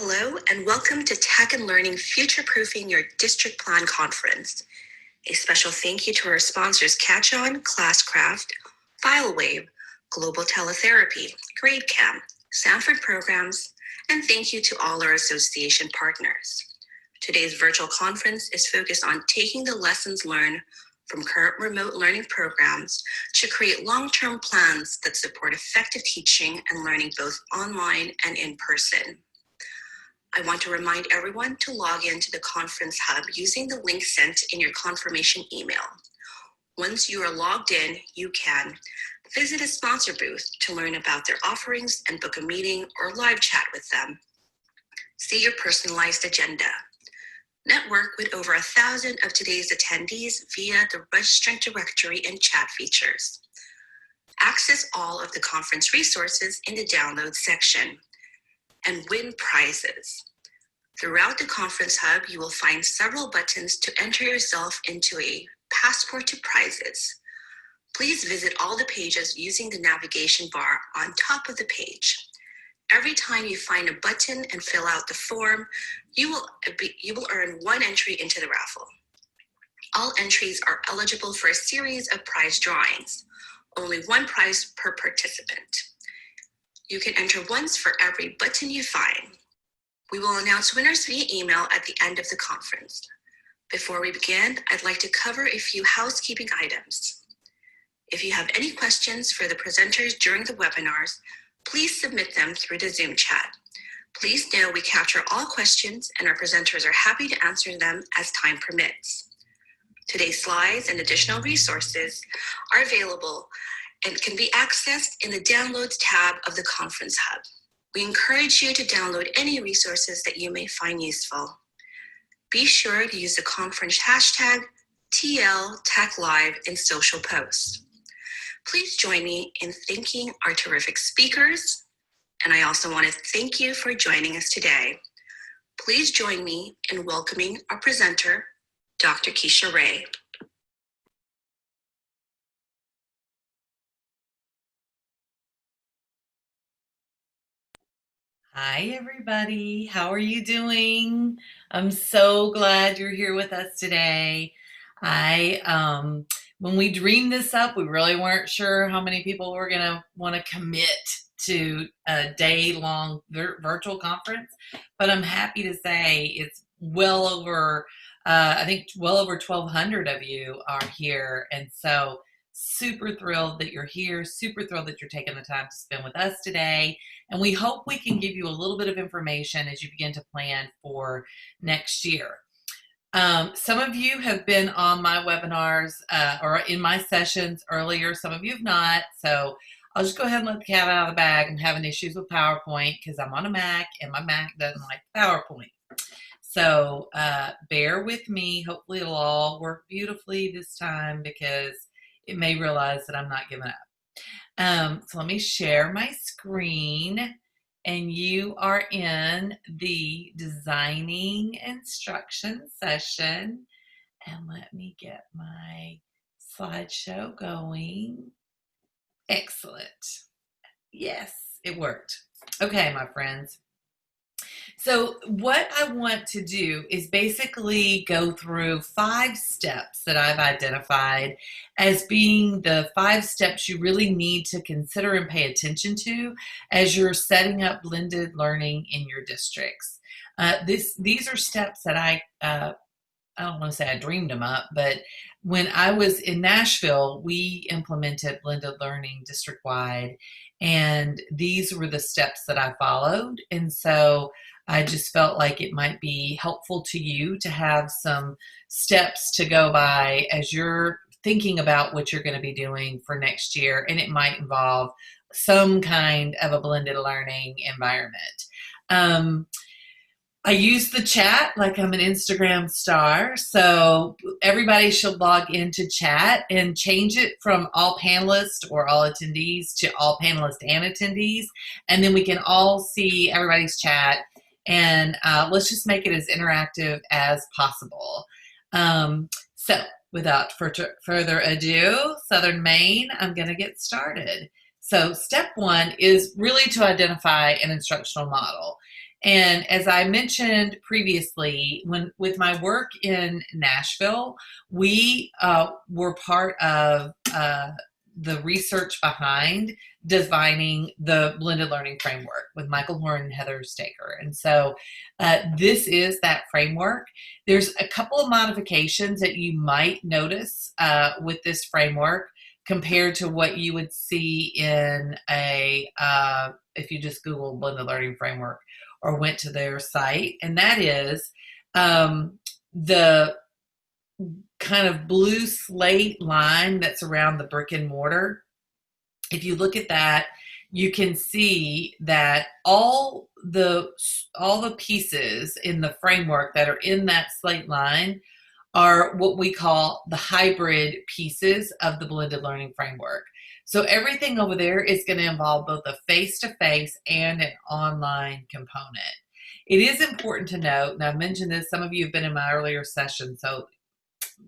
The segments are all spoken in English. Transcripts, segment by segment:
Hello, and welcome to Tech and Learning Future-Proofing Your District Plan Conference. A special thank you to our sponsors Catch-On, Classcraft, FileWave, Global Teletherapy, GradeCam, Sanford Programs, and thank you to all our association partners. Today's virtual conference is focused on taking the lessons learned from current remote learning programs to create long-term plans that support effective teaching and learning both online and in person. I want to remind everyone to log into the Conference Hub using the link sent in your confirmation email. Once you are logged in, you can visit a sponsor booth to learn about their offerings and book a meeting or live chat with them. See your personalized agenda. Network with over 1,000 of today's attendees via the registrant directory and chat features. Access all of the conference resources in the download section. And win prizes. Throughout the Conference Hub, you will find several buttons to enter yourself into a passport to prizes. Please visit all the pages using the navigation bar on top of the page. Every time you find a button and fill out the form, you will earn one entry into the raffle. All entries are eligible for a series of prize drawings, only one prize per participant. You can enter once for every button you find. We will announce winners via email at the end of the conference. Before we begin, I'd like to cover a few housekeeping items. If you have any questions for the presenters during the webinars, please submit them through the Zoom chat. Please know we capture all questions and our presenters are happy to answer them as time permits. Today's slides and additional resources are available and can be accessed in the Downloads tab of the Conference Hub. We encourage you to download any resources that you may find useful. Be sure to use the conference hashtag #TLTechLive in social posts. Please join me in thanking our terrific speakers, and I also want to thank you for joining us today. Please join me in welcoming our presenter, Dr. Kecia Ray. Hi, everybody. How are you doing? I'm so glad you're here with us today. When we dreamed this up, we really weren't sure how many people were going to want to commit to a day-long virtual conference, but I'm happy to say it's well over, I think well over 1,200 of you are here. And so super thrilled that you're here, super thrilled that you're taking the time to spend with us today. And we hope we can give you a little bit of information as you begin to plan for next year. Some of you have been on my webinars or in my sessions earlier. Some of you have not. So I'll just go ahead and let the cat out of the bag. I'm having issues with PowerPoint because I'm on a Mac and my Mac doesn't like PowerPoint. So bear with me. Hopefully it'll all work beautifully this time because it may realize that I'm not giving up. So let me share my screen, and you are in the designing instruction session. And let me get my slideshow going. Excellent. Yes, it worked. Okay, my friends. So what I want to do is basically go through 5 steps that I've identified as being the 5 steps you really need to consider and pay attention to as you're setting up blended learning in your districts. These are steps that I don't want to say I dreamed them up, but when I was in Nashville, we implemented blended learning district-wide, and these were the steps that I followed. And so I just felt like it might be helpful to you to have some steps to go by as you're thinking about what you're going to be doing for next year, and it might involve some kind of a blended learning environment. I use the chat like I'm an Instagram star, so everybody should log into chat and change it from all panelists or all attendees to all panelists and attendees, and then we can all see everybody's chat, and let's just make it as interactive as possible. So without further ado, Southern Maine, I'm going to get started. So step one is really to identify an instructional model. And as I mentioned previously, with my work in Nashville, we were part of the research behind designing the blended learning framework with Michael Horn and Heather Staker. And so this is that framework. There's a couple of modifications that you might notice with this framework compared to what you would see in if you just Google blended learning framework or went to their site. And that is the kind of blue slate line that's around the brick and mortar. If you look at that, you can see that all the pieces in the framework that are in that slate line are what we call the hybrid pieces of the blended learning framework. So everything over there is going to involve both a face-to-face and an online component. It is important to note, and I've mentioned this, some of you have been in my earlier session, so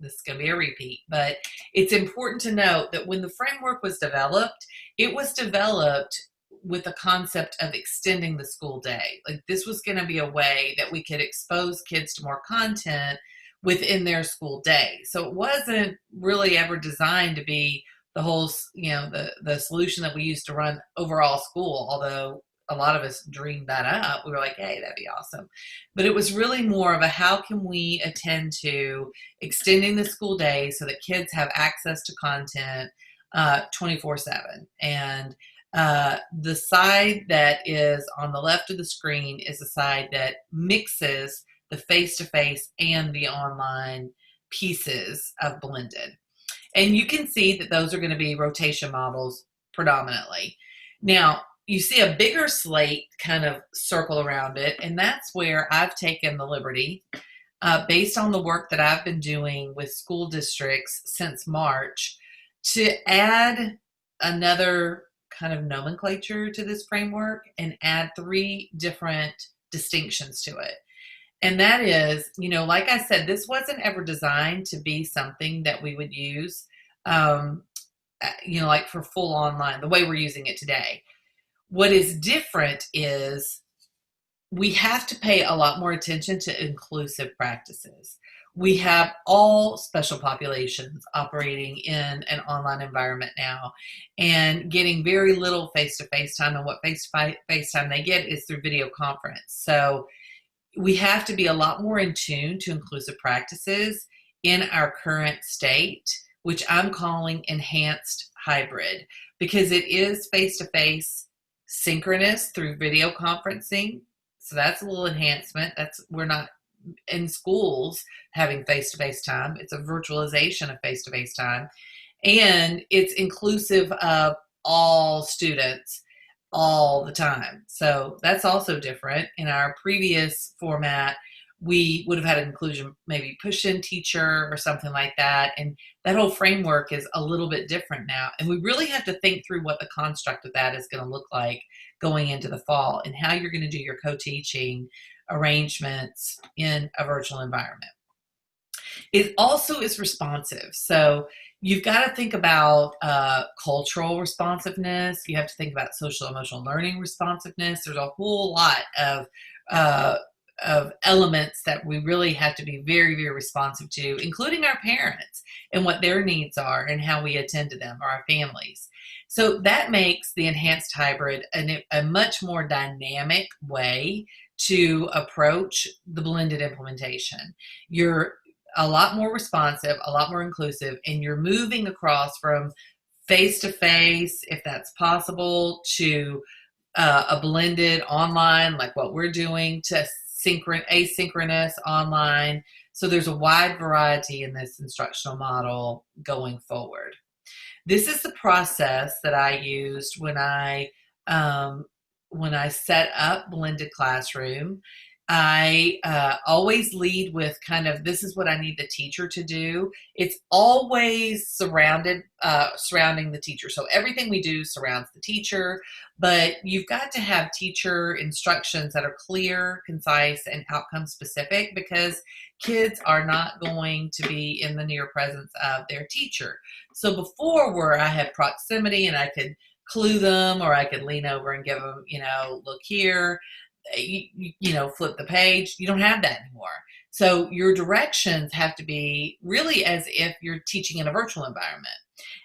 this is going to be a repeat, but it's important to note that when the framework was developed, it was developed with the concept of extending the school day. Like, this was going to be a way that we could expose kids to more content within their school day. So it wasn't really ever designed to be the whole, the solution that we used to run overall school, although a lot of us dreamed that up. We were like, hey, that'd be awesome. But it was really more of a, how can we attend to extending the school day so that kids have access to content 24/7. And the side that is on the left of the screen is the side that mixes the face-to-face and the online pieces of blended. And you can see that those are going to be rotation models predominantly. Now, you see a bigger slate kind of circle around it, and that's where I've taken the liberty, based on the work that I've been doing with school districts since March, to add another kind of nomenclature to this framework and add 3 different distinctions to it. And that is, like I said, this wasn't ever designed to be something that we would use, like for full online, the way we're using it today. What is different is we have to pay a lot more attention to inclusive practices. We have all special populations operating in an online environment now and getting very little face-to-face time, and what face-to-face time they get is through video conference. So we have to be a lot more in tune to inclusive practices in our current state, which I'm calling enhanced hybrid, because it is face-to-face synchronous through video conferencing. So that's a little enhancement. We're not in schools having face-to-face time. It's a virtualization of face-to-face time. And it's inclusive of all students all the time. So that's also different. In our previous format, we would have had an inclusion, maybe push-in teacher or something like that. And that whole framework is a little bit different now. And we really have to think through what the construct of that is going to look like going into the fall, and how you're going to do your co-teaching arrangements in a virtual environment. It also is responsive. So you've got to think about cultural responsiveness. You have to think about social emotional learning responsiveness. There's a whole lot of elements that we really have to be very, very responsive to, including our parents and what their needs are and how we attend to them, or our families. So that makes the enhanced hybrid a much more dynamic way to approach the blended implementation. You're a lot more responsive, a lot more inclusive, and you're moving across from face-to-face, if that's possible, to a blended online, like what we're doing, to asynchronous online. So there's a wide variety in this instructional model going forward. This is the process that I used when I set up Blended Classroom. I always lead with kind of, this is what I need the teacher to do. It's always surrounding the teacher. So everything we do surrounds the teacher, but you've got to have teacher instructions that are clear, concise, and outcome specific, because kids are not going to be in the near presence of their teacher. So before, where I had proximity and I could clue them, or I could lean over and give them, look here, flip the page. You don't have that anymore. So your directions have to be really as if you're teaching in a virtual environment.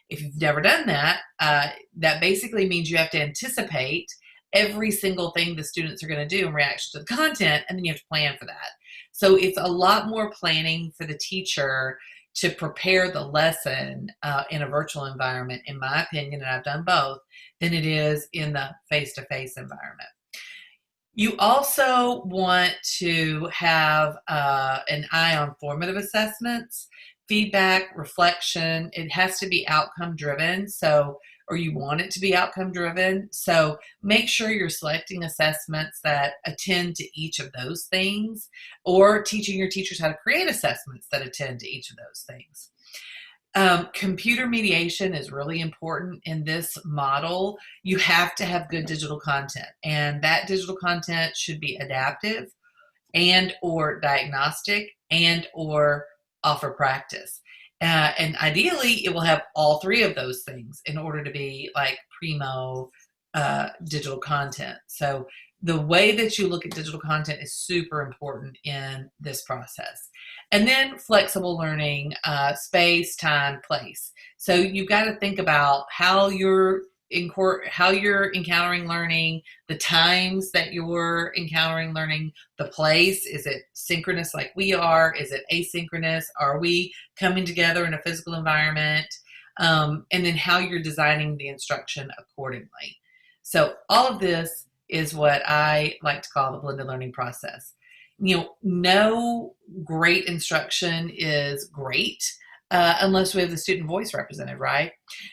If you've never done that, that basically means you have to anticipate every single thing the students are going to do in reaction to the content, and then you have to plan for that. So it's a lot more planning for the teacher to prepare the lesson in a virtual environment, in my opinion, and I've done both, than it is in the face-to-face environment. You also want to have an eye on formative assessments, feedback, reflection. It has to be outcome driven, or you want it to be outcome driven. So make sure you're selecting assessments that attend to each of those things, or teaching your teachers how to create assessments that attend to each of those things. Computer mediation is really important in this model. You have to have good digital content, and that digital content should be adaptive and or diagnostic and or offer practice. And ideally, it will have all three of those things in order to be like primo digital content. So the way that you look at digital content is super important in this process. And then flexible learning, space, time, place. So you've got to think about how you're encountering learning, the times that you're encountering learning, the place. Is it synchronous like we are? Is it asynchronous? Are we coming together in a physical environment? And then how you're designing the instruction accordingly. So all of this is what I like to call the blended learning process. No great instruction is great unless we have the student voice represented, right?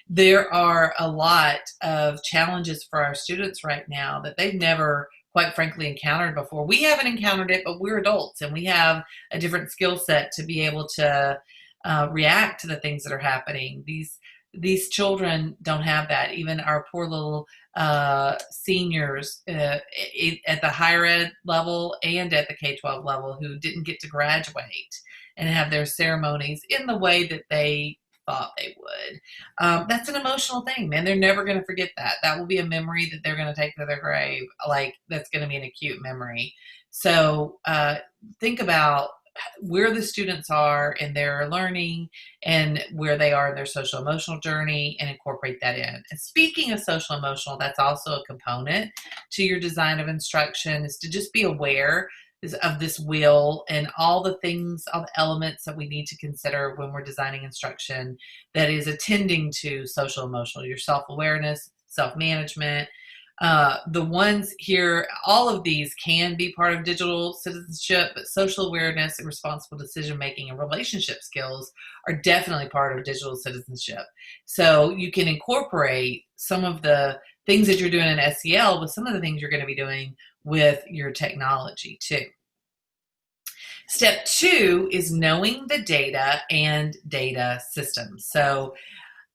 There are a lot of challenges for our students right now that they've never, quite frankly, encountered before. We haven't encountered it, but we're adults and we have a different skill set to be able to react to the things that are happening. These children don't have that. Even our poor little seniors at the higher ed level and at the K-12 level who didn't get to graduate and have their ceremonies in the way that they thought they would. That's an emotional thing, man. They're never going to forget that. That will be a memory that they're going to take to their grave. Like, that's going to be an acute memory. So think about where the students are in their learning and where they are in their social emotional journey, and incorporate that in. And speaking of social emotional, that's also a component to your design of instruction, is to just be aware of this wheel and all the things, all the elements that we need to consider when we're designing instruction that is attending to social emotional, your self-awareness, self-management. The ones here, all of these can be part of digital citizenship, but social awareness and responsible decision-making and relationship skills are definitely part of digital citizenship. So you can incorporate some of the things that you're doing in SEL with some of the things you're going to be doing with your technology too. Step 2 is knowing the data and data systems. So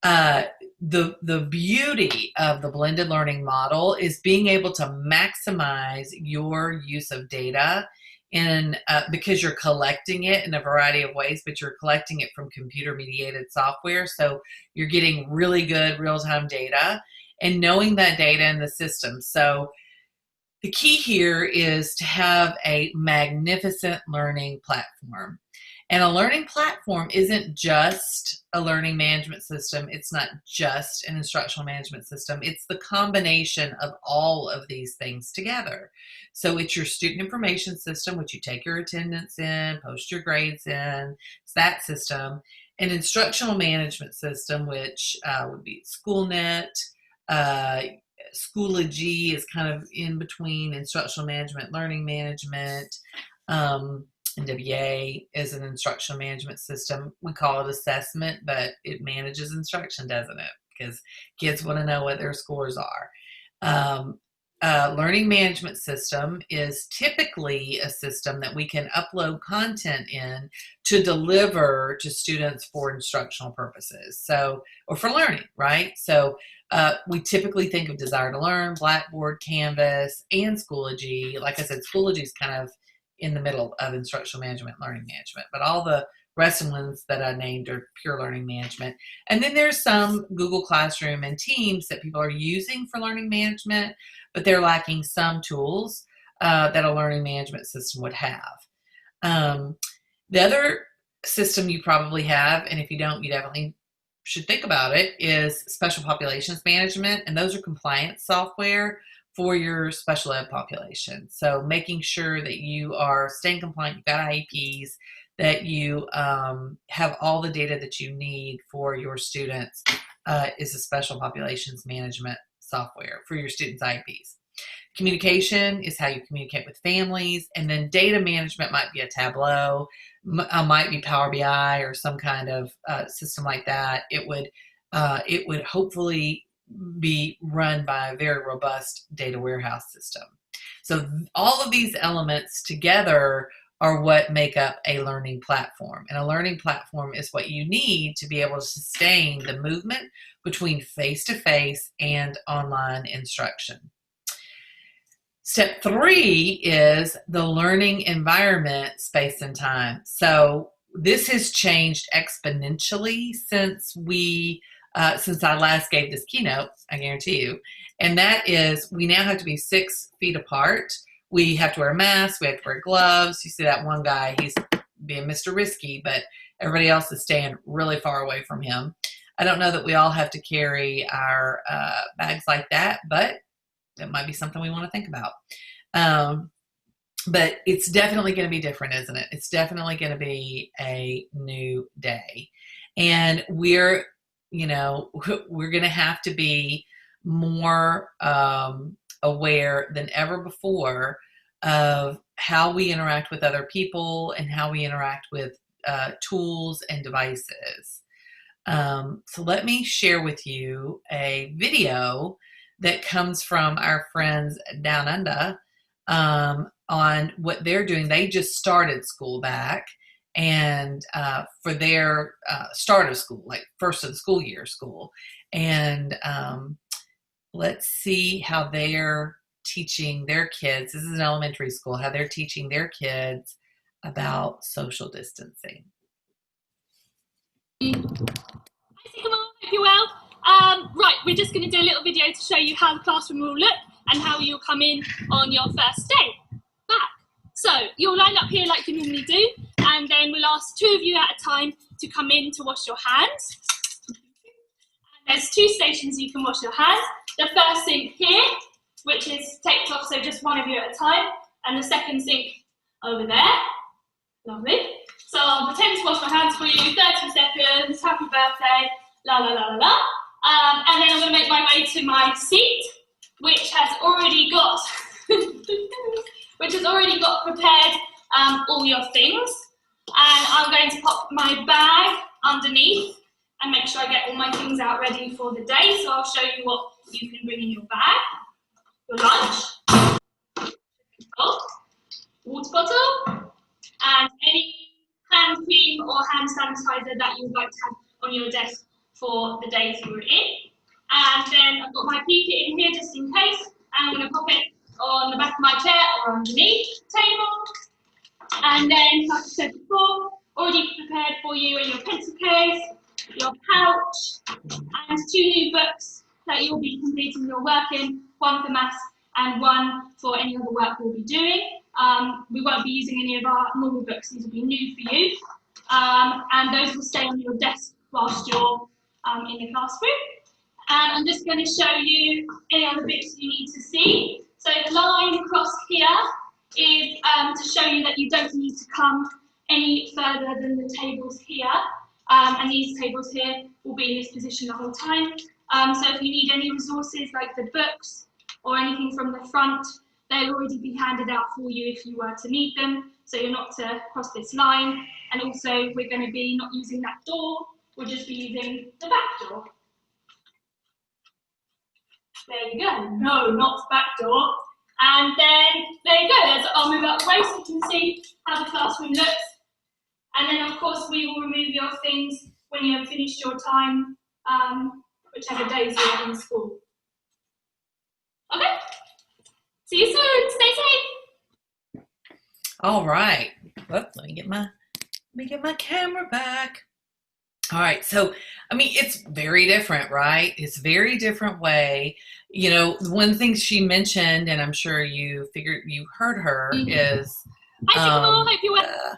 the beauty of the blended learning model is being able to maximize your use of data because you're collecting it in a variety of ways, but you're collecting it from computer mediated software. So you're getting really good real-time data and knowing that data in the system. So the key here is to have a magnificent learning platform. And a learning platform isn't just a learning management system. It's not just an instructional management system. It's the combination of all of these things together. So it's your student information system, which you take your attendance in, post your grades in. It's that system. An instructional management system, which would be SchoolNet. Schoology is kind of in between instructional management, learning management. NWA is an instructional management system. We call it assessment, but it manages instruction, doesn't it? Because kids want to know what their scores are. Learning management system is typically a system that we can upload content in to deliver to students for instructional purposes. So, or for learning, right? So we typically think of Desire to Learn, Blackboard, Canvas, and Schoology. Like I said, Schoology is kind of in the middle of instructional management, learning management, but all the rest of the ones that I named are pure learning management. And then there's some Google Classroom and Teams that people are using for learning management, but they're lacking some tools that a learning management system would have. The other system you probably have, and if you don't, you definitely should think about it, is special populations management. And those are compliance software for your special ed population. So making sure that you are staying compliant, you've got IEPs, that you have all the data that you need for your students is a special populations management software for your students' IEPs. Communication is how you communicate with families, and then data management might be a Tableau, might be Power BI or some kind of system like that. It would hopefully be run by a very robust data warehouse system. So all of these elements together are what make up a learning platform. And a learning platform is what you need to be able to sustain the movement between face-to-face and online instruction. Step 3 is the learning environment, space and time. So this has changed exponentially since I last gave this keynote, I guarantee you. And that is, we now have to be 6 feet apart. We have to wear masks, we have to wear gloves. You see that one guy, he's being Mr. Risky, but everybody else is staying really far away from him. I don't know that we all have to carry our bags like that, but that might be something we want to think about. But it's definitely going to be different, isn't it? It's definitely going to be a new day. And we're going to have to be more aware than ever before of how we interact with other people and how we interact with tools and devices. So let me share with you a video that comes from our friends down under on what they're doing. They just started school back, and for their start of school, like first of the school year school. And let's see how they're teaching their kids. This is an elementary school, how they're teaching their kids about social distancing. Hi, Sigma, hope you're well. Right, we're just going to do a little video to show you how the classroom will look and how you'll come in on your first day back. So you'll line up here like you normally do, and then we'll ask 2 of you at a time to come in to wash your hands. And there's 2 stations you can wash your hands. The first sink here, which is taped off, so just 1 of you at a time, and the second sink over there. Lovely. So I'll pretend to wash my hands for you, 30 seconds, happy birthday, la la la la la. And then I'm going to make my way to my seat, which has already got prepared all your things. And I'm going to pop my bag underneath and make sure I get all my things out ready for the day. So I'll show you what you can bring in your bag. Your lunch, water bottle, and any hand cream or hand sanitizer that you would like to have on your desk for the days you're in. And then I've got my PPE in here just in case, and I'm going to pop it on the back of my chair or underneath the table. And then, like I said before, already prepared for you in your pencil case, your pouch, and 2 new books that you'll be completing your work in, 1 for maths and 1 for any other work we'll be doing. We won't be using any of our normal books, these will be new for you. And those will stay on your desk whilst you're in the classroom. And I'm just going to show you any other bits you need to see. So the line across here is to show you that you don't need to come any further than the tables here. And these tables here will be in this position the whole time. So if you need any resources like the books or anything from the front, they'll already be handed out for you if you were to need them. So you're not to cross this line. And also we're going to be not using that door, we'll just be using the back door. There you go. No, not the back door. And then there you go. I'll move out the way so you can see how the classroom looks. And then of course we will remove your things when you have finished your time, whichever days you're in school. Okay? See you soon. Stay safe. All right. Let me get my Let me get my camera back. All right. So, I mean, it's very different, right? It's a very different way. You know, one thing she mentioned, and I'm sure you heard her, is, Hi, Sycamore. Hope you're well.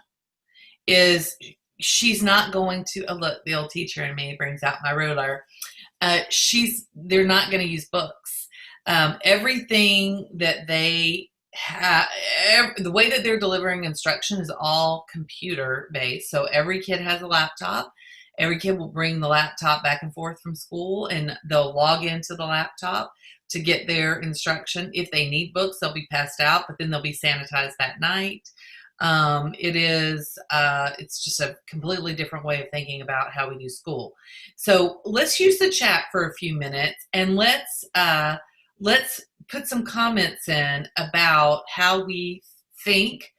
is she's not going to, oh, look, the old teacher in me brings out my ruler. They're not going to use books. Everything that they have, the way that they're delivering instruction is all computer based. So every kid has a laptop. Every kid will bring the laptop back and forth from school, and they'll log into the laptop to get their instruction. If they need books, they'll be passed out, but then they'll be sanitized that night. It's just a completely different way of thinking about how we do school. So let's use the chat for a few minutes, and let's put some comments in about how we think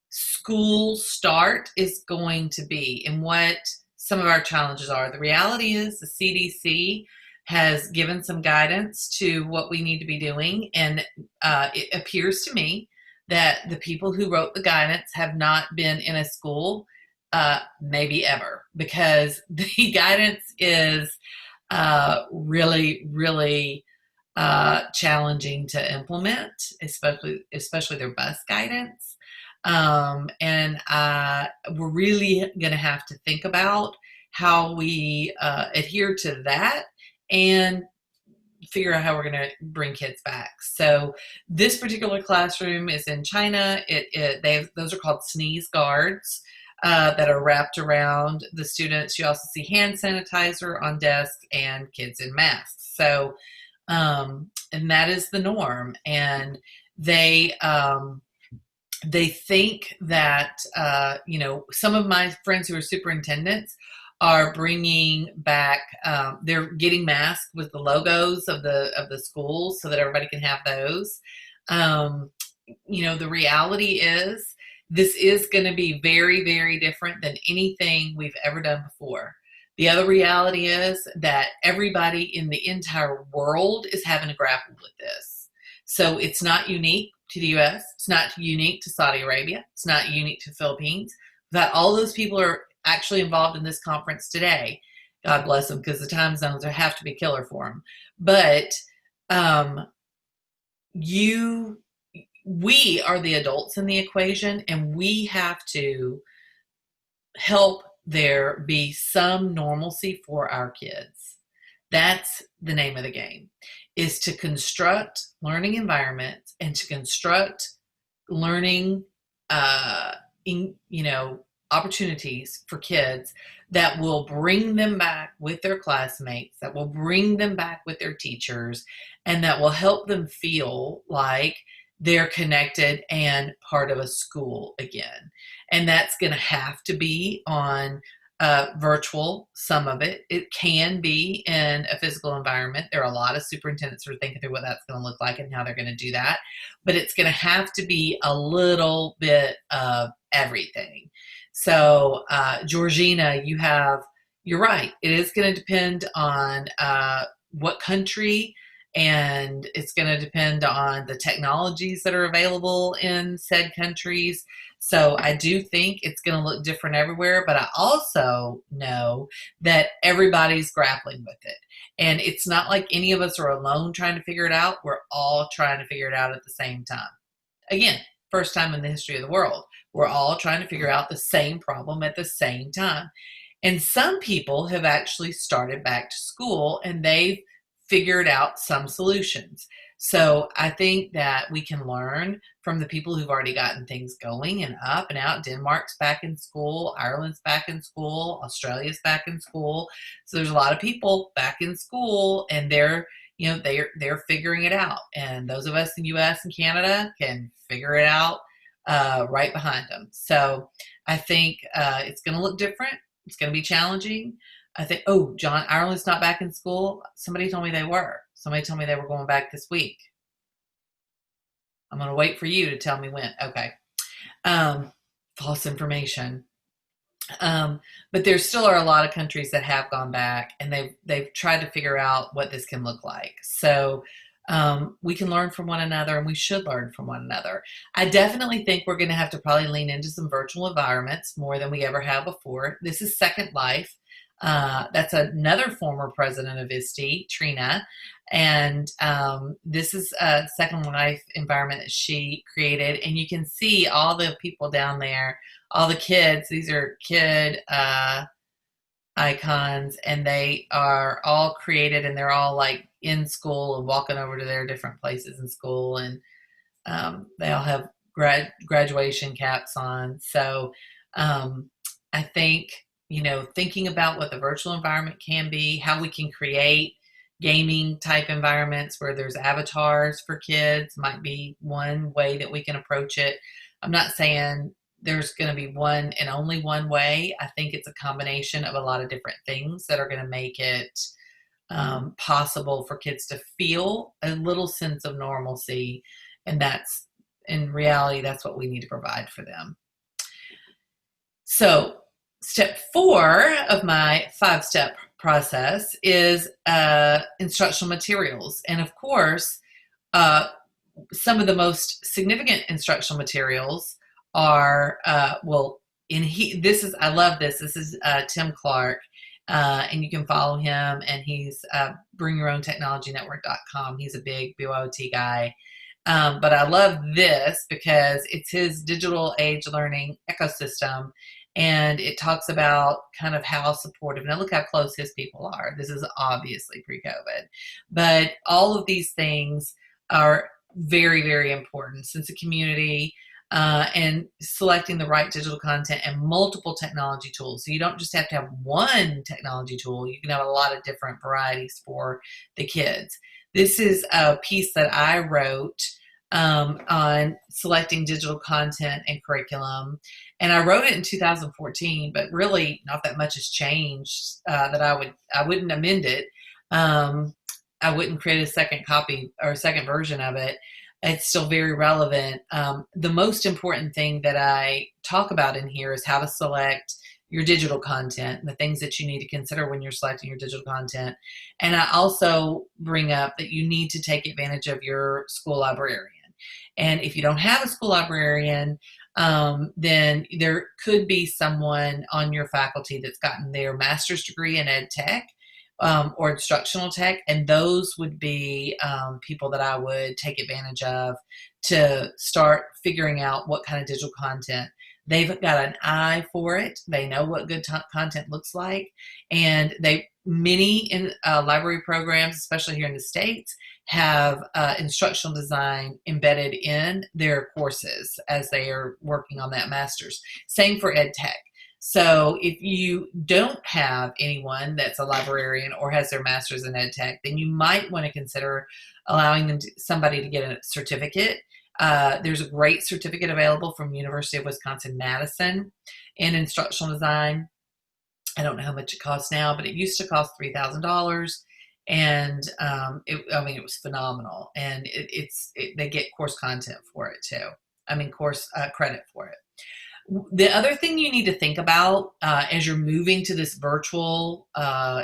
school start is going to be and what some of our challenges are. The reality is the CDC has given some guidance to what we need to be doing, and it appears to me that the people who wrote the guidance have not been in a school maybe ever, because the guidance is really, really challenging to implement, especially their bus guidance. And we're really going to have to think about how we adhere to that and figure out how we're going to bring kids back. So this particular classroom is in China. Those are called sneeze guards that are wrapped around the students. You also see hand sanitizer on desks and kids in masks. So, and that is the norm. And they think that, some of my friends who are superintendents are bringing back, they're getting masks with the logos of the schools so that everybody can have those. The reality is this is going to be very, very different than anything we've ever done before. The other reality is that everybody in the entire world is having to grapple with this. So it's not unique to the US. It's not unique to Saudi Arabia. It's not unique to the Philippines. That all those people are actually involved in this conference today. God bless them, because the time zones have to be killer for them. But we are the adults in the equation, and we have to help there be some normalcy for our kids. That's the name of the game, is to construct learning environments and to construct learning, opportunities for kids that will bring them back with their classmates, that will bring them back with their teachers, and that will help them feel like they're connected and part of a school again. And that's going to have to be on virtual, some of it. It can be in a physical environment. There are a lot of superintendents who are thinking through what that's going to look like and how they're going to do that. But it's going to have to be a little bit of everything. So, Georgina, you're right. It is going to depend on what country, and it's going to depend on the technologies that are available in said countries. So I do think it's going to look different everywhere, but I also know that everybody's grappling with it. And it's not like any of us are alone trying to figure it out. We're all trying to figure it out at the same time. Again, first time in the history of the world. We're all trying to figure out the same problem at the same time. And some people have actually started back to school, and they've figured out some solutions. So I think that we can learn from the people who've already gotten things going and up and out. Denmark's back in school, Ireland's back in school, Australia's back in school. So there's a lot of people back in school, and they're figuring it out. And those of us in the US and Canada can figure it out right behind them. So I think it's going to look different. It's going to be challenging. I think, John, Ireland's not back in school. Somebody told me they were. Somebody told me they were going back this week. I'm going to wait for you to tell me when. Okay. False information. But there still are a lot of countries that have gone back, and they've tried to figure out what this can look like. So We can learn from one another, and we should learn from one another. I definitely think we're going to have to probably lean into some virtual environments more than we ever have before. This is Second Life. That's another former president of ISTE, Trina. And this is a Second Life environment that she created. And you can see all the people down there, all the kids. These are kid icons, and they are all created, and they're all like in school and walking over to their different places in school. And they all have graduation caps on. So I think, thinking about what the virtual environment can be, how we can create gaming type environments where there's avatars for kids might be one way that we can approach it. I'm not saying there's going to be one and only one way. I think it's a combination of a lot of different things that are going to make it possible for kids to feel a little sense of normalcy. And that's, in reality, that's what we need to provide for them. So step 4 of my 5-step process is instructional materials. And of course, some of the most significant instructional materials are, I love this. This is Tim Clark, and you can follow him, and he's bringyourown.technologynetwork.com. He's a big BYOT guy. But I love this because it's his digital age learning ecosystem, and it talks about kind of how supportive. Now look how close his people are. This is obviously pre-COVID, but all of these things are very, very important. Sense of community, and selecting the right digital content and multiple technology tools. So you don't just have to have one technology tool. You can have a lot of different varieties for the kids. This is a piece that I wrote on selecting digital content and curriculum. And I wrote it in 2014, but really not that much has changed that I wouldn't amend it. I wouldn't create a second copy or a second version of it. It's still very relevant. The most important thing that I talk about in here is how to select your digital content, the things that you need to consider when you're selecting your digital content. And I also bring up that you need to take advantage of your school librarian. And if you don't have a school librarian, then there could be someone on your faculty that's gotten their master's degree in ed tech or instructional tech, and those would be people that I would take advantage of to start figuring out what kind of digital content. They've got an eye for it. They know what good content looks like, and many library programs, especially here in the States, have instructional design embedded in their courses as they are working on that master's. Same for ed tech. So if you don't have anyone that's a librarian or has their master's in ed tech, then you might want to consider allowing somebody to get a certificate. There's a great certificate available from University of Wisconsin-Madison in instructional design. I don't know how much it costs now, but it used to cost $3,000. And it was phenomenal. And they get course content for it too. Course credit for it. The other thing you need to think about as you're moving to this virtual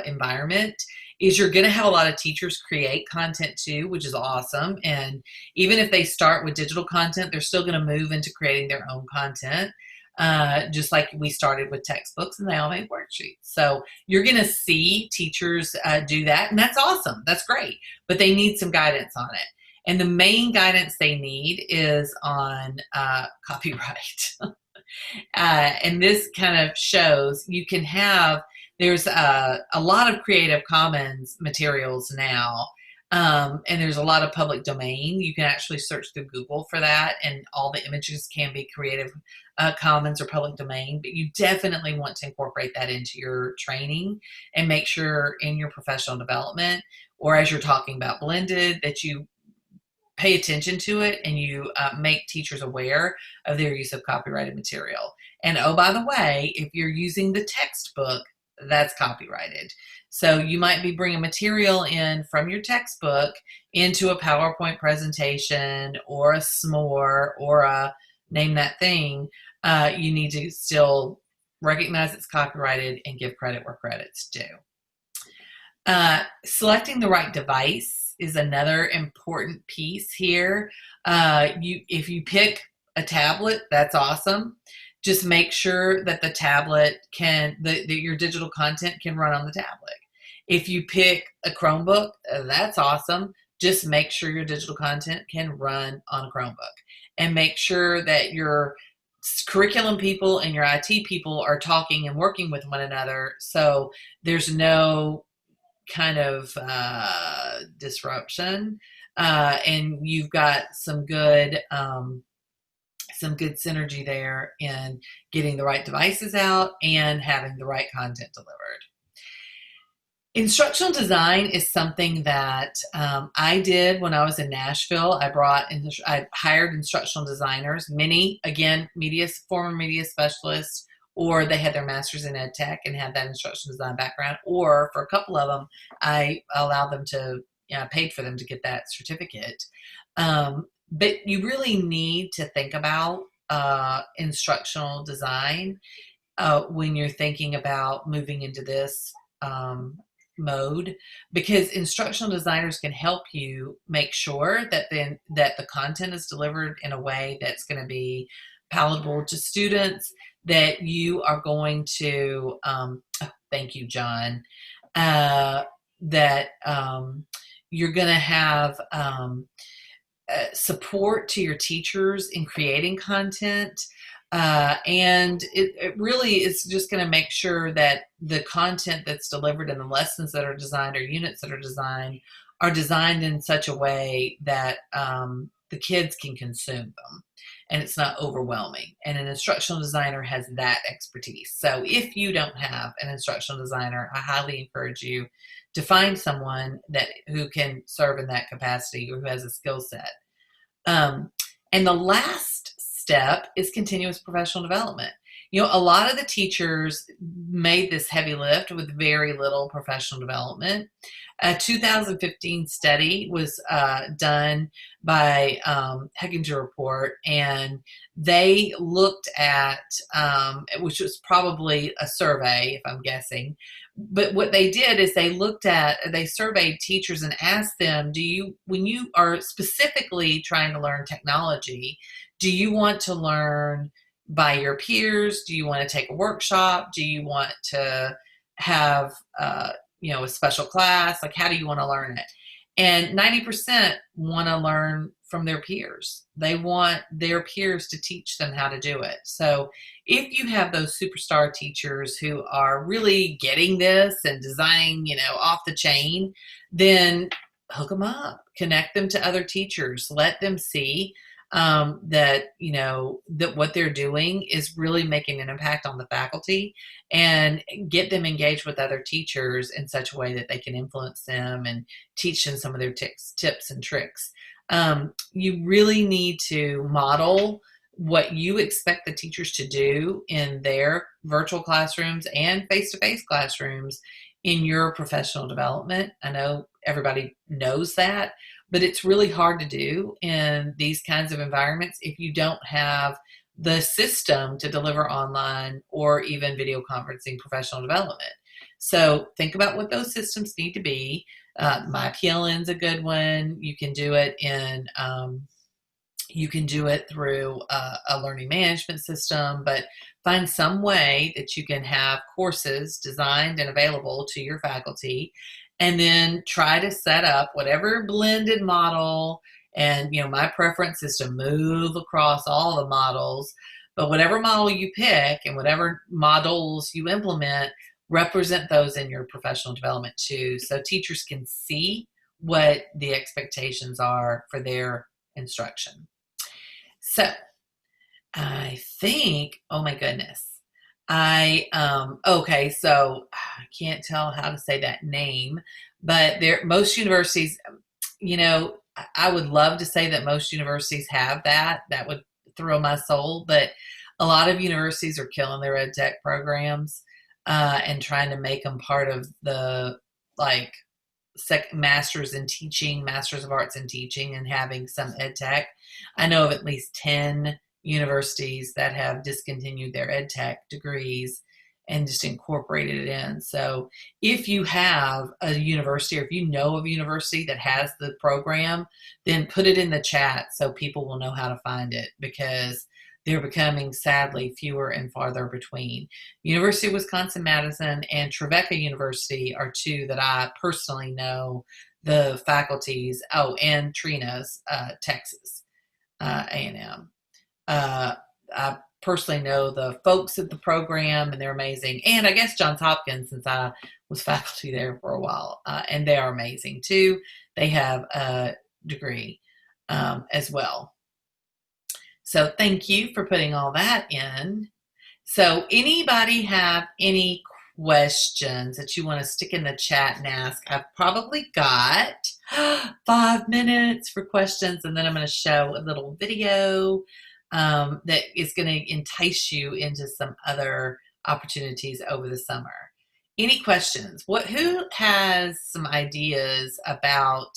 environment is you're going to have a lot of teachers create content too, which is awesome. And even if they start with digital content, they're still going to move into creating their own content. Just like we started with textbooks and they all make worksheets. So you're going to see teachers do that, and that's awesome. That's great. But they need some guidance on it. And the main guidance they need is on copyright. And this kind of shows there's a lot of Creative Commons materials now. And there's a lot of public domain. You can actually search through Google for that, and all the images can be Creative Commons or public domain, but you definitely want to incorporate that into your training and make sure in your professional development, or as you're talking about blended, that you pay attention to it and you make teachers aware of their use of copyrighted material. And oh, by the way, if you're using the textbook, that's copyrighted. So you might be bringing material in from your textbook into a PowerPoint presentation or a s'more or a name that thing. You need to still recognize it's copyrighted and give credit where credit's due. Selecting the right device is another important piece here. If you pick a tablet, that's awesome. Just make sure that the tablet that your digital content can run on the tablet. If you pick a Chromebook, that's awesome. Just make sure your digital content can run on a Chromebook, and make sure that your curriculum people and your IT people are talking and working with one another, so there's no kind of disruption, and you've got some good synergy there in getting the right devices out and having the right content delivered. Instructional design is something that I did when I was in Nashville. I hired instructional designers, many, again, former media specialists, or they had their master's in ed tech and had that instructional design background, or for a couple of them, I allowed them to, paid for them to get that certificate. But you really need to think about instructional design when you're thinking about moving into this mode, because instructional designers can help you make sure that the content is delivered in a way that's going to be palatable to students, that you are going to thank you, John, that you're going to have support to your teachers in creating content. And it really is just going to make sure that the content that's delivered and the lessons that are designed or units that are designed in such a way that the kids can consume them and it's not overwhelming. And an instructional designer has that expertise. So if you don't have an instructional designer, I highly encourage you to find someone who can serve in that capacity or who has a skill set. And the last step is continuous professional development. A lot of the teachers made this heavy lift with very little professional development. A 2015 study was done by Heckinger Report, and they looked at, which was probably a survey, if I'm guessing, but what they did is they surveyed teachers and asked them, when you are specifically trying to learn technology, do you want to learn by your peers? Do you want to take a workshop? Do you want to have, a special class? Like, how do you want to learn it? And 90% want to learn from their peers. They want their peers to teach them how to do it. So if you have those superstar teachers who are really getting this and designing, off the chain, then hook them up, connect them to other teachers, let them see that what they're doing is really making an impact on the faculty, and get them engaged with other teachers in such a way that they can influence them and teach them some of their tips and tricks. You really need to model what you expect the teachers to do in their virtual classrooms and face-to-face classrooms in your professional development. I know everybody knows that, but it's really hard to do in these kinds of environments if you don't have the system to deliver online or even video conferencing professional development. So think about what those systems need to be. MyPLN's a good one. You can do it through a learning management system, but find some way that you can have courses designed and available to your faculty, and then try to set up whatever blended model. And, my preference is to move across all the models, but whatever model you pick and whatever models you implement, represent those in your professional development too, so teachers can see what the expectations are for their instruction. So I think, oh my goodness, okay, so I can't tell how to say that name, but most universities, I would love to say that most universities have that. That would thrill my soul, but a lot of universities are killing their ed tech programs and trying to make them part of the masters in teaching, masters of arts in teaching, and having some ed tech. I know of at least 10 universities that have discontinued their ed tech degrees and just incorporated it in. So if you have a university, or if you know of a university that has the program, then put it in the chat so people will know how to find it, because they're becoming, sadly, fewer and farther between. University of Wisconsin-Madison and Trevecca University are two that I personally know the faculties. Oh, and Trina's, Texas A&M. I personally know the folks at the program, and they're amazing. And I guess Johns Hopkins, since I was faculty there for a while, and they are amazing too. They have a degree as well. So thank you for putting all that in. So anybody have any questions that you want to stick in the chat and ask? I've probably got 5 minutes for questions, and then I'm going to show a little video that is going to entice you into some other opportunities over the summer. Any questions? Who has some ideas about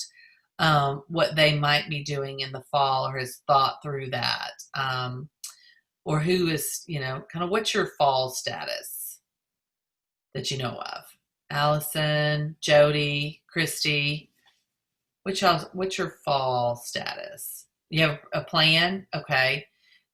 what they might be doing in the fall, or has thought through that? Or who is, kind of what's your fall status that you know of? Allison, Jody, Christy, what's your fall status? You have a plan? Okay.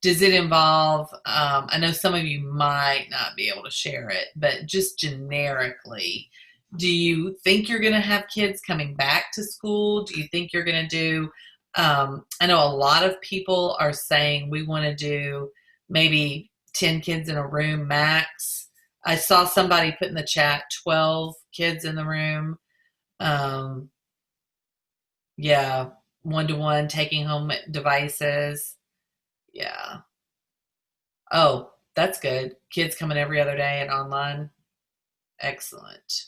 Does it involve, I know some of you might not be able to share it, but just generically, do you think you're going to have kids coming back to school? Do you think you're going to do, I know a lot of people are saying we want to do maybe 10 kids in a room max. I saw somebody put in the chat 12 kids in the room. Yeah, one-to-one, taking home devices. Yeah. Oh, that's good. Kids coming every other day and online. Excellent.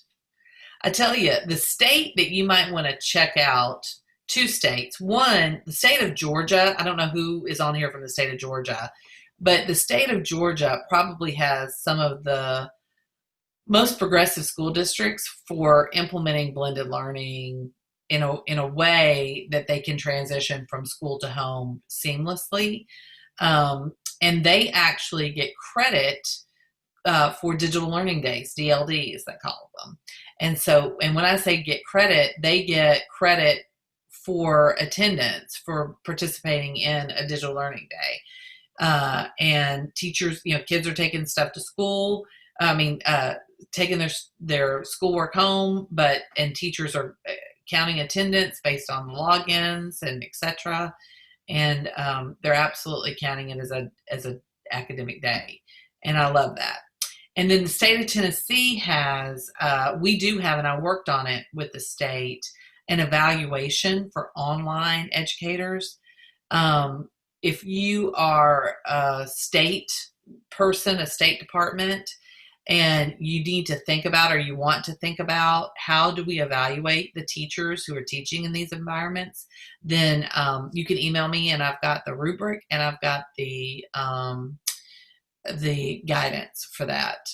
I tell you, the state that you might want to check out, 2 states. One, the state of Georgia. I don't know who is on here from the state of Georgia, but the state of Georgia probably has some of the most progressive school districts for implementing blended learning in a way that they can transition from school to home seamlessly. And they actually get credit for digital learning days, DLDs, they call them. And when I say get credit, they get credit for attendance, for participating in a digital learning day. And teachers, kids are taking stuff to school. Taking their schoolwork home, and teachers are counting attendance based on logins and etc. And they're absolutely counting it as a academic day, and I love that. And then the state of Tennessee has, we do have, and I worked on it with the state, an evaluation for online educators. If you are a state person, a state department, and you need to think about, or you want to think about, how do we evaluate the teachers who are teaching in these environments, then you can email me, and I've got the rubric, and I've got the guidance for that.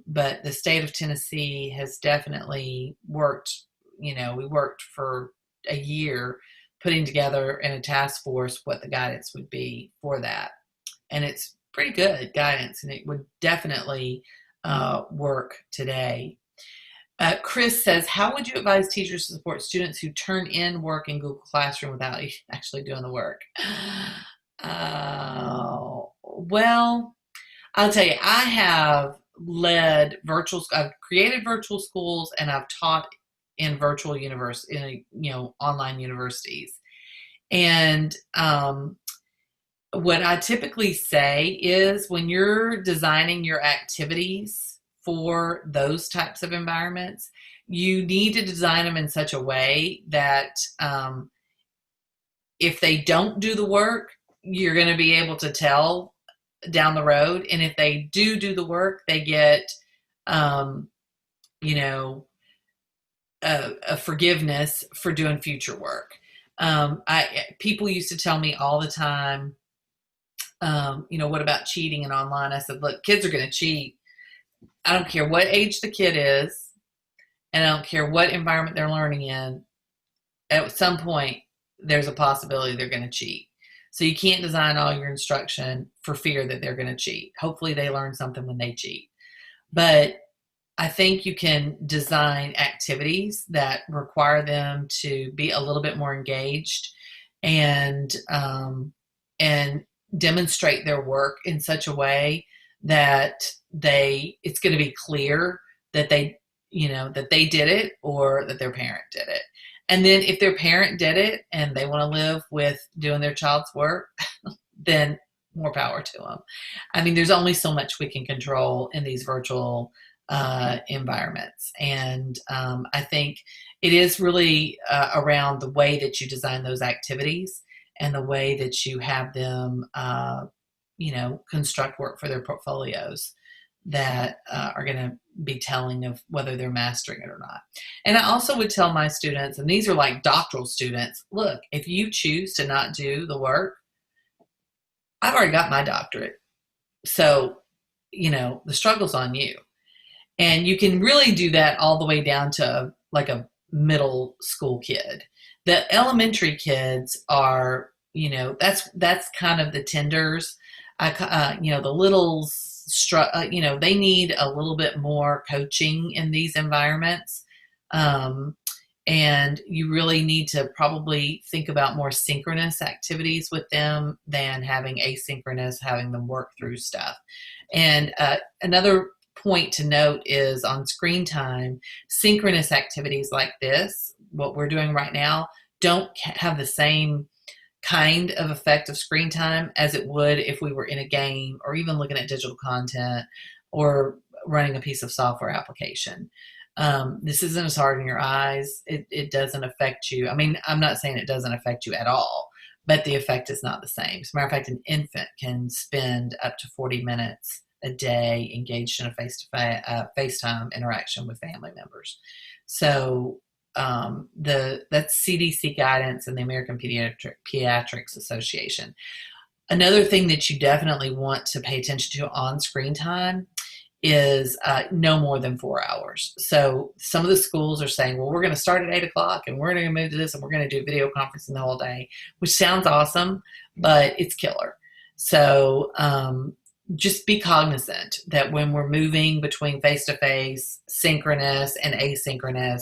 But the state of Tennessee has definitely worked, we worked for a year putting together in a task force what the guidance would be for that. And it's pretty good guidance, and it would definitely work today. Chris says, how would you advise teachers to support students who turn in work in Google Classroom without actually doing the work? Well, I'll tell you, I have I've created virtual schools, and I've taught in virtual online universities. And what I typically say is, when you're designing your activities for those types of environments, you need to design them in such a way that if they don't do the work, you're going to be able to tell down the road. And if they do the work, they get, a forgiveness for doing future work. People used to tell me all the time, what about cheating and online? I said, look, kids are going to cheat. I don't care what age the kid is, and I don't care what environment they're learning in. At some point, there's a possibility they're going to cheat. So you can't design all your instruction for fear that they're going to cheat. Hopefully they learn something when they cheat. But I think you can design activities that require them to be a little bit more engaged and and demonstrate their work in such a way that it's going to be clear that they did it or that their parent did it. And then if their parent did it and they want to live with doing their child's work, then more power to them. I mean, there's only so much we can control in these virtual environments. And I think it is really around the way that you design those activities and the way that you have them, construct work for their portfolios that are going to be telling of whether they're mastering it or not. And I also would tell my students, and these are like doctoral students, look, if you choose to not do the work, I've already got my doctorate. So, the struggle's on you. And you can really do that all the way down to like a middle school kid. The elementary kids are, that's kind of the tenders. The littles, they need a little bit more coaching in these environments. And you really need to probably think about more synchronous activities with them than having asynchronous, having them work through stuff. And another point to note is on screen time, synchronous activities like this, what we're doing right now, don't have the same kind of effect of screen time as it would if we were in a game or even looking at digital content or running a piece of software application. This isn't as hard on your eyes. It doesn't affect you. I mean, I'm not saying it doesn't affect you at all, but the effect is not the same. As a matter of fact, an infant can spend up to 40 minutes a day engaged in a FaceTime interaction with family members. So that's CDC guidance and the American Pediatrics Association. Another thing that you definitely want to pay attention to on screen time is no more than 4 hours. So some of the schools are saying, well, we're going to start at 8 o'clock and we're going to move to this and we're going to do video conferencing the whole day, which sounds awesome, but it's killer. So just be cognizant that when we're moving between face-to-face, synchronous, and asynchronous,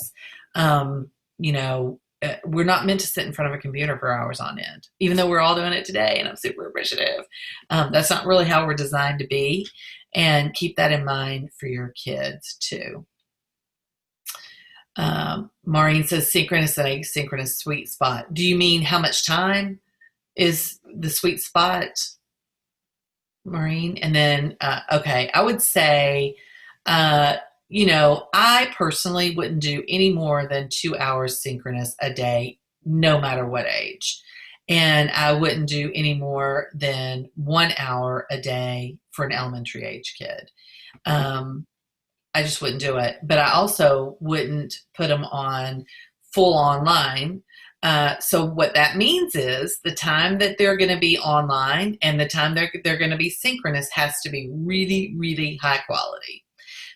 we're not meant to sit in front of a computer for hours on end, even though we're all doing it today, and I'm super appreciative. That's not really how we're designed to be, and keep that in mind for your kids too. Maureen says synchronous and asynchronous sweet spot. Do you mean how much time is the sweet spot, Maureen? And then, okay, I would say, I personally wouldn't do any more than 2 hours synchronous a day, no matter what age. And I wouldn't do any more than 1 hour a day for an elementary age kid. I just wouldn't do it. But I also wouldn't put them on full online. So what that means is the time that they're going to be online and the time they're going to be synchronous has to be really, really high quality.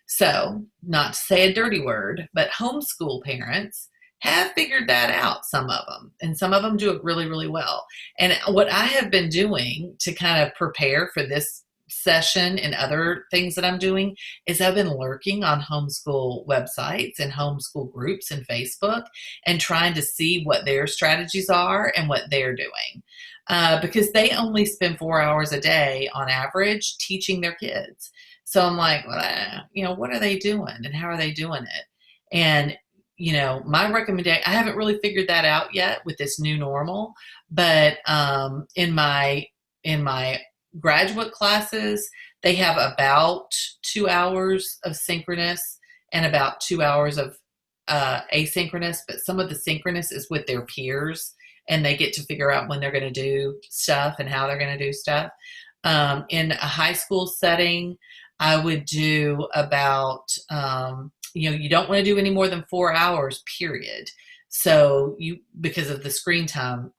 So, not to say a dirty word, but homeschool parents have figured that out, some of them, and some of them do it really, really well. And what I have been doing to kind of prepare for this session and other things that I'm doing is I've been lurking on homeschool websites and homeschool groups and Facebook and trying to see what their strategies are and what they're doing. Because they only spend 4 hours a day on average teaching their kids. So I'm like, well, what are they doing and how are they doing it? And, my recommendation, I haven't really figured that out yet with this new normal, but in my graduate classes, they have about 2 hours of synchronous and about 2 hours of asynchronous, but some of the synchronous is with their peers and they get to figure out when they're going to do stuff and how they're going to do stuff. In a high school setting, I would do about, you don't want to do any more than 4 hours, period. So because of the screen time,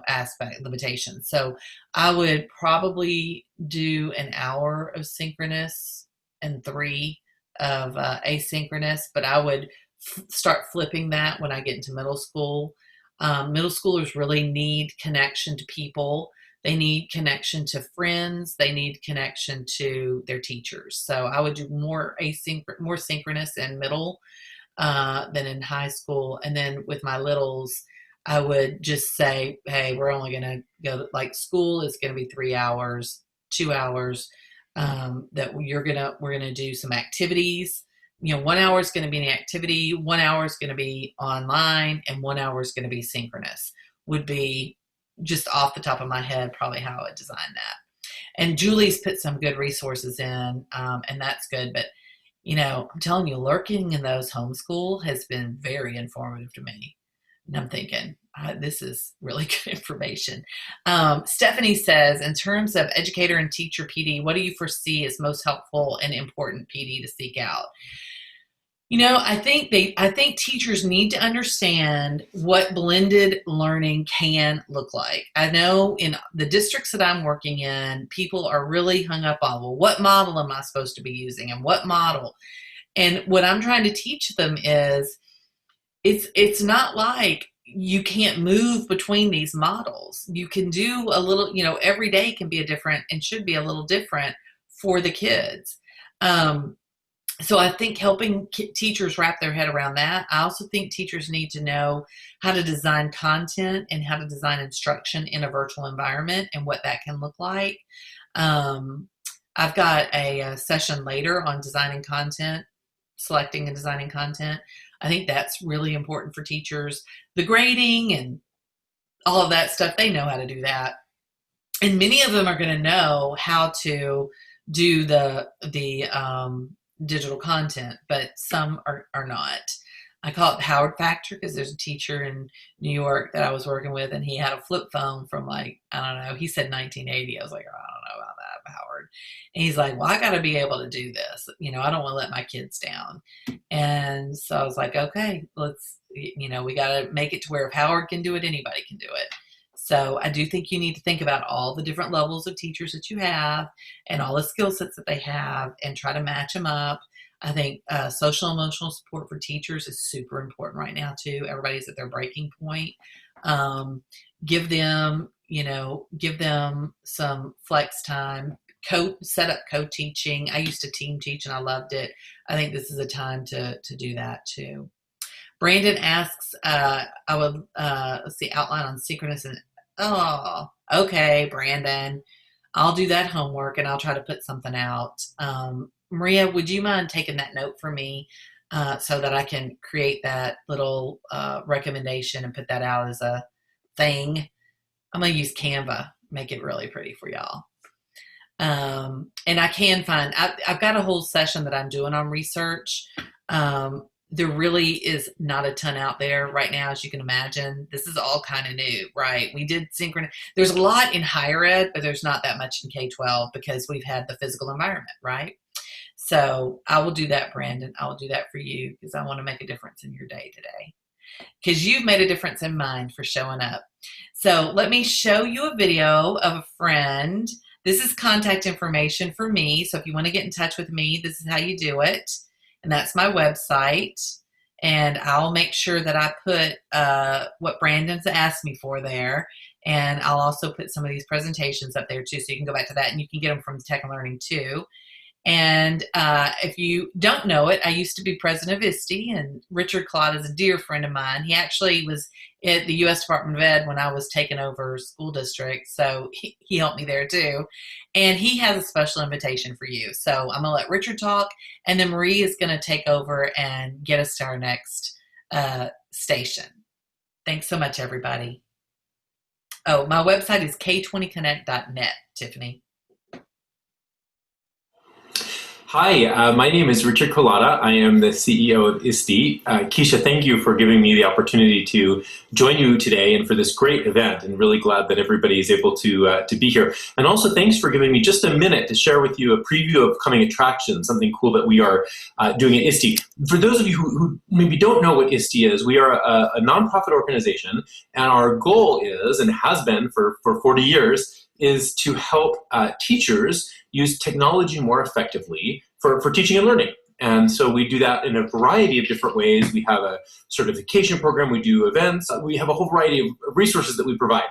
aspect limitation. So I would probably do an hour of synchronous and 3 of asynchronous, but I would start flipping that when I get into middle school. Middle schoolers really need connection to people. They need connection to friends. They need connection to their teachers. So I would do more synchronous in middle than in high school. And then with my littles, I would just say, hey, we're only going to go, like school is going to be 3 hours, 2 hours, that we're going to do some activities. 1 hour is going to be an activity, 1 hour is going to be online, and 1 hour is going to be synchronous, would be just off the top of my head, probably how I would design that. And Julie's put some good resources in, and that's good. But, I'm telling you, lurking in those homeschool has been very informative to me. And I'm thinking, this is really good information. Stephanie says, in terms of educator and teacher PD, what do you foresee as most helpful and important PD to seek out? I think teachers need to understand what blended learning can look like. I know in the districts that I'm working in, people are really hung up on, well, what model am I supposed to be using and what model? And what I'm trying to teach them is it's not like you can't move between these models. You can do a little, every day can be a different and should be a little different for the kids. So I think helping teachers wrap their head around that. I also think teachers need to know how to design content and how to design instruction in a virtual environment and what that can look like. I've got a session later on designing content, selecting and designing content. I think that's really important for teachers. The grading and all of that stuff, they know how to do that. And many of them are going to know how to do the digital content, but some are not. I call it the Howard factor because there's a teacher in New York that I was working with, and he had a flip phone from he said 1980. I was like, I don't know about that, Howard. And he's like, well, I got to be able to do this. I don't want to let my kids down. And so I was like, okay, let's, we got to make it to where if Howard can do it, anybody can do it. So I do think you need to think about all the different levels of teachers that you have and all the skill sets that they have and try to match them up. I think social emotional support for teachers is super important right now too. Everybody's at their breaking point. Give them some flex time. Set up co-teaching. I used to team teach and I loved it. I think this is a time to do that too. Brandon asks, outline on synchronous and, oh, okay, Brandon, I'll do that homework and I'll try to put something out. Maria, would you mind taking that note for me so that I can create that little recommendation and put that out as a thing? I'm going to use Canva, make it really pretty for y'all. And I can find, I've got a whole session that I'm doing on research. There really is not a ton out there right now, as you can imagine. This is all kind of new, right? We did synchronous. There's a lot in higher ed, but there's not that much in K-12 because we've had the physical environment, right? So I will do that, Brandon. I will do that for you because I want to make a difference in your day today. Because you've made a difference in mine for showing up. So let me show you a video of a friend. This is contact information for me. So if you want to get in touch with me, this is how you do it. And that's my website. And I'll make sure that I put what Brandon's asked me for there. And I'll also put some of these presentations up there too. So you can go back to that and you can get them from Tech and Learning too. And if you don't know it, I used to be president of ISTE, and Richard Claude is a dear friend of mine. He actually was at the U.S. Department of Ed when I was taking over school district, so he helped me there too. And he has a special invitation for you. So I'm going to let Richard talk, and then Marie is going to take over and get us to our next station. Thanks so much, everybody. Oh, my website is k20connect.net, Tiffany. Hi, my name is Richard Collada. I am the CEO of ISTE. Kecia, thank you for giving me the opportunity to join you today and for this great event, and really glad that everybody is able to be here. And also thanks for giving me just a minute to share with you a preview of coming attractions, something cool that we are doing at ISTE. For those of you who maybe don't know what ISTE is, we are a nonprofit organization, and our goal is, and has been for 40 years, is to help teachers use technology more effectively for teaching and learning. And so we do that in a variety of different ways. We have a certification program, we do events, we have a whole variety of resources that we provide.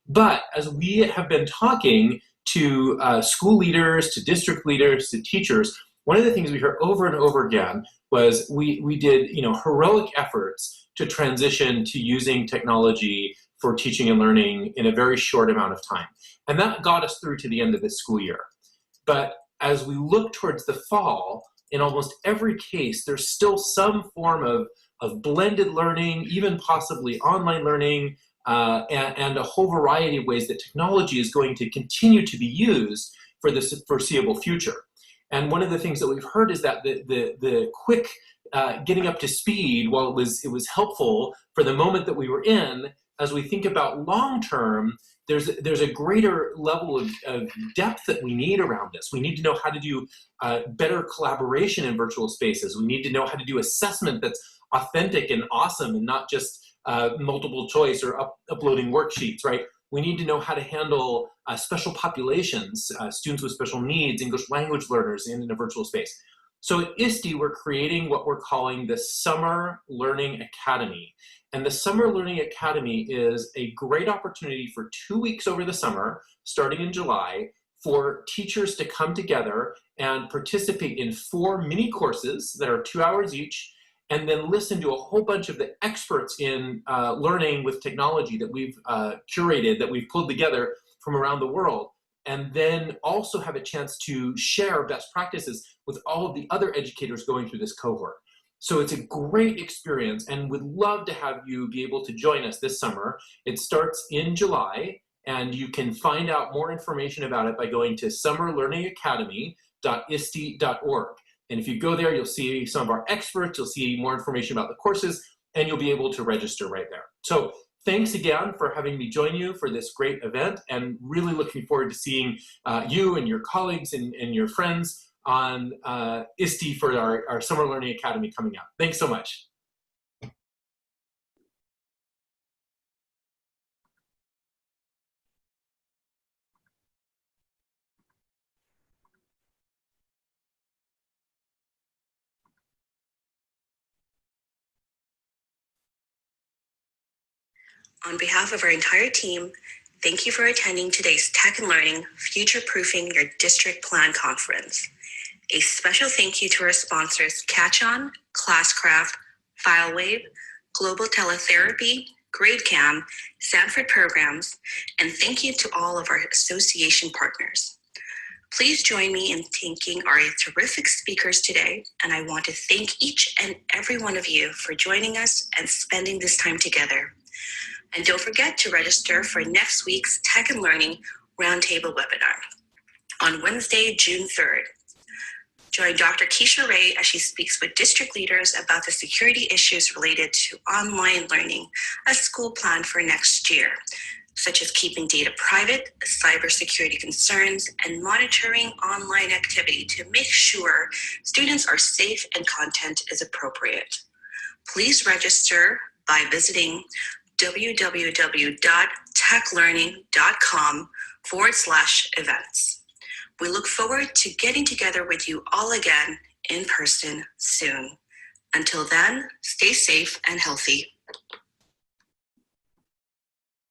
But as we have been talking to school leaders, to district leaders, to teachers, one of the things we heard over and over again was we did heroic efforts to transition to using technology for teaching and learning in a very short amount of time. And that got us through to the end of this school year. But as we look towards the fall, in almost every case, there's still some form of blended learning, even possibly online learning, and a whole variety of ways that technology is going to continue to be used for the foreseeable future. And one of the things that we've heard is that the quick getting up to speed, while it was helpful for the moment that we were in, as we think about long term, there's a greater level of depth that we need around this. We need to know how to do better collaboration in virtual spaces. We need to know how to do assessment that's authentic and awesome and not just multiple choice or uploading worksheets, right? We need to know how to handle special populations, students with special needs, English language learners in a virtual space. So at ISTE, we're creating what we're calling the Summer Learning Academy. And the Summer Learning Academy is a great opportunity for 2 weeks over the summer, starting in July, for teachers to come together and participate in 4 mini courses that are 2 hours each, and then listen to a whole bunch of the experts in learning with technology that we've curated, that we've pulled together from around the world, and then also have a chance to share best practices with all of the other educators going through this cohort. So it's a great experience, and would love to have you be able to join us this summer. It starts in July, and you can find out more information about it by going to summerlearningacademy.iste.org. And if you go there, you'll see some of our experts, you'll see more information about the courses, and you'll be able to register right there. So thanks again for having me join you for this great event, and really looking forward to seeing you and your colleagues and your friends on ISTE for our Summer Learning Academy coming up. Thanks so much. On behalf of our entire team, thank you for attending today's Tech and Learning Future-Proofing Your District Plan Conference. A special thank you to our sponsors, Catch-On, Classcraft, FileWave, Global Teletherapy, GradeCam, Sanford Programs, and thank you to all of our association partners. Please join me in thanking our terrific speakers today, and I want to thank each and every one of you for joining us and spending this time together. And don't forget to register for next week's Tech and Learning Roundtable webinar on Wednesday, June 3rd. Join Dr. Kecia Ray as she speaks with district leaders about the security issues related to online learning, a school plan for next year, such as keeping data private, cybersecurity concerns, and monitoring online activity to make sure students are safe and content is appropriate. Please register by visiting www.techlearning.com/events. We look forward to getting together with you all again in person soon. Until then, stay safe and healthy.